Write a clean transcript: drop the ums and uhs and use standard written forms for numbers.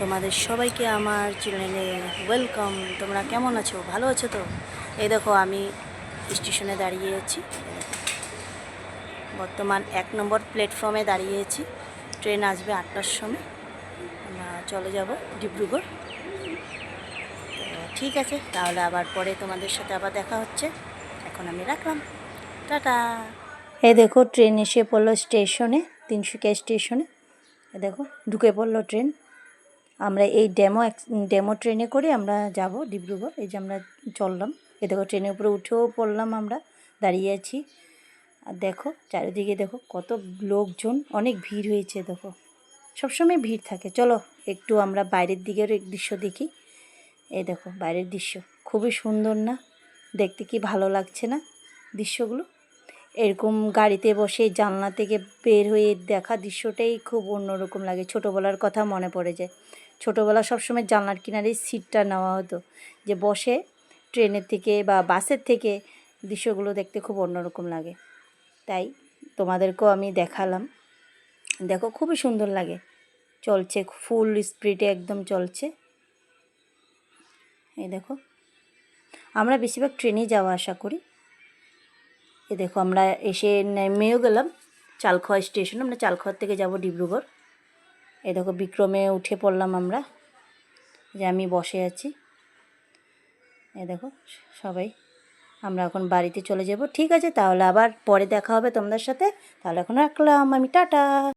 তোমাদের সবাইকে আমার চ্যানেলে ওয়েলকাম। তোমরা কেমন আছো? ভালো আছো তো? এই দেখো আমি স্টেশনে দাঁড়িয়ে আছি। বর্তমান 1 নম্বর প্ল্যাটফর্মে দাঁড়িয়েছি। ট্রেন আসবে 8টার সময়। আমরা চলে যাব ডিব্রুগড়। তো ঠিক আছে, তাহলে আবার পরে তোমাদের সাথে আবার দেখা হচ্ছে। এখন আমি রাখলাম, টাটা। এই দেখো ট্রেন এসে পড়লো স্টেশনে, তিনসুকিয়া স্টেশনে। এই দেখো ঢুকে পড়লো ট্রেন। আমরা এই ডেমো ট্রেনে করে আমরা যাব ডিব্রুগড়। এই যে আমরা চললাম, এই দেখো ট্রেনের উপরে উঠেও পড়লাম, আমরা দাঁড়িয়ে আছি। আর দেখো চারিদিকে দেখো কত লোকজন, অনেক ভিড় হয়েছে। দেখো সবসময় ভিড় থাকে। চলো একটু আমরা বাইরের দিকের দৃশ্য দেখি। এই দেখো বাইরের দৃশ্য খুবই সুন্দর না? দেখতে কি ভালো লাগছে না দৃশ্যগুলো? এরকম গাড়িতে বসে জানলা থেকে বের হয়ে দেখা দৃশ্যটাই খুব অন্যরকম লাগে। ছোটোবেলার কথা মনে পড়ে যায়। ছোটোবেলা সবসময় জানলার কিনারেই সিটটা নেওয়া হতো, যে বসে ট্রেনের থেকে বা বাসের থেকে দৃশ্যগুলো দেখতে খুব অন্যরকম লাগে। তাই তোমাদেরকেও আমি দেখালাম। দেখো খুবই সুন্দর লাগে, চলছে ফুল স্পিডে একদম চলছে। এই দেখো আমরা বেশিরভাগ ট্রেনেই যাওয়া আসা করি। এ দেখো আমরা এসে নেমেও গেলাম চালখোয়া স্টেশন। আমরা চালখোয়ার থেকে যাব ডিব্রুগড়। এ দেখো বিক্রমে উঠে পড়লাম আমরা, যে আমি বসে আছি। এ দেখো সবাই, আমরা এখন বাড়িতে চলে যাব। ঠিক আছে, তাহলে আবার পরে দেখা হবে তোমাদের সাথে। তাহলে এখন রাখলাম আমি, টাটা।